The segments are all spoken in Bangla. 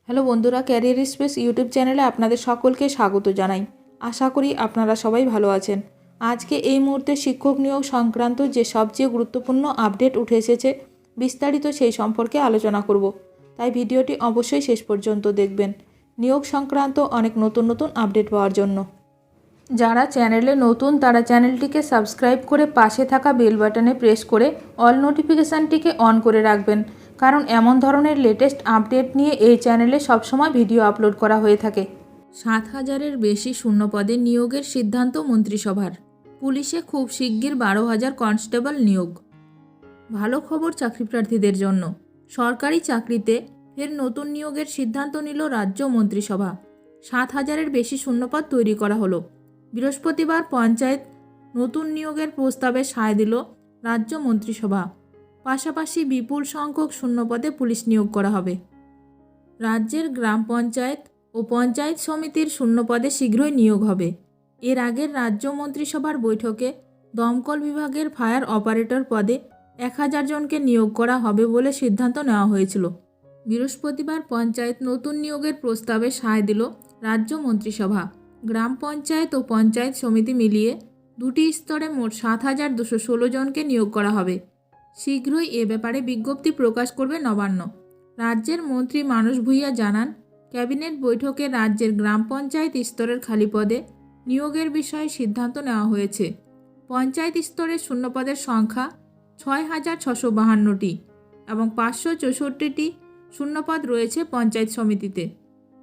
হ্যালো বন্ধুরা, ক্যারিয়ার স্পেস ইউটিউব চ্যানেলে আপনাদের সকলকে স্বাগত জানাই। আশা করি আপনারা সবাই ভালো আছেন। আজকে এই মুহূর্তে শিক্ষক নিয়োগ সংক্রান্ত যে সবচেয়ে গুরুত্বপূর্ণ আপডেট উঠে এসেছে, বিস্তারিত সেই সম্পর্কে আলোচনা করব। তাই ভিডিওটি অবশ্যই শেষ পর্যন্ত দেখবেন নিয়োগ সংক্রান্ত অনেক নতুন নতুন আপডেট পাওয়ার জন্য। যারা চ্যানেলে নতুন তারা চ্যানেলটিকে সাবস্ক্রাইব করে পাশে থাকা বেল বাটনে প্রেস করে অল নোটিফিকেশানটিকে অন করে রাখবেন, কারণ এমন ধরনের লেটেস্ট আপডেট নিয়ে এই চ্যানেলে সবসময় ভিডিও আপলোড করা হয়ে থাকে। 7,000-এর বেশি শূন্যপদে নিয়োগের সিদ্ধান্ত মন্ত্রিসভার। পুলিশে খুব শিগগির 12,000 কনস্টেবল নিয়োগ। ভালো খবর চাকরিপ্রার্থীদের জন্য। সরকারি চাকরিতে ফের নতুন নিয়োগের সিদ্ধান্ত নিল রাজ্য মন্ত্রিসভা। 7,000-এর বেশি শূন্যপদ তৈরি করা হলো। বৃহস্পতিবার পঞ্চায়েত নতুন নিয়োগের প্রস্তাবে সায় দিল রাজ্য মন্ত্রিসভা। পাশাপাশি বিপুল সংখ্যক শূন্যপদে পুলিশ নিয়োগ করা হবে। রাজ্যের গ্রাম পঞ্চায়েত ও পঞ্চায়েত সমিতির শূন্যপদে শীঘ্রই নিয়োগ হবে। এর আগের রাজ্য মন্ত্রিসভার বৈঠকে দমকল বিভাগের ফায়ার অপারেটর পদে 1,000 জনকে নিয়োগ করা হবে বলে সিদ্ধান্ত নেওয়া হয়েছিল। বৃহস্পতিবার পঞ্চায়েত নতুন নিয়োগের প্রস্তাবে সায় দিল রাজ্য মন্ত্রিসভা। গ্রাম পঞ্চায়েত ও পঞ্চায়েত সমিতি মিলিয়ে দুটি স্তরে মোট 7,216 জনকে নিয়োগ করা হবে। শীঘ্রই এ ব্যাপারে বিজ্ঞপ্তি প্রকাশ করবে নবান্ন। রাজ্যের মন্ত্রী মানস ভূঁইয়া জানান, ক্যাবিনেট বৈঠকে রাজ্যের গ্রাম পঞ্চায়েত স্তরের খালি পদে নিয়োগের বিষয়ে সিদ্ধান্ত নেওয়া হয়েছে। পঞ্চায়েত স্তরের শূন্যপদের সংখ্যা 6,652টি এবং 564টি শূন্যপদ রয়েছে পঞ্চায়েত সমিতিতে।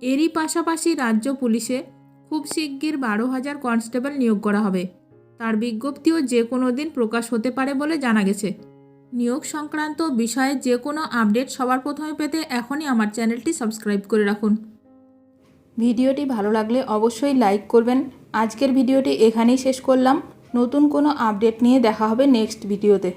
এরই পাশাপাশি রাজ্য পুলিশে খুব শিগগির 12,000 কনস্টেবল নিয়োগ করা হবে। তার বিজ্ঞপ্তিও যে কোনো দিন প্রকাশ হতে পারে বলে জানা গেছে। নিয়োগ সংক্রান্ত বিষয়ে যে কোনো আপডেট সবার প্রথমে পেতে এখনই আমার চ্যানেলটি সাবস্ক্রাইব করে রাখুন। ভিডিওটি ভালো লাগলে অবশ্যই লাইক করবেন। আজকের ভিডিওটি এখানেই শেষ করলাম। নতুন কোনো আপডেট নিয়ে দেখা হবে নেক্সট ভিডিওতে।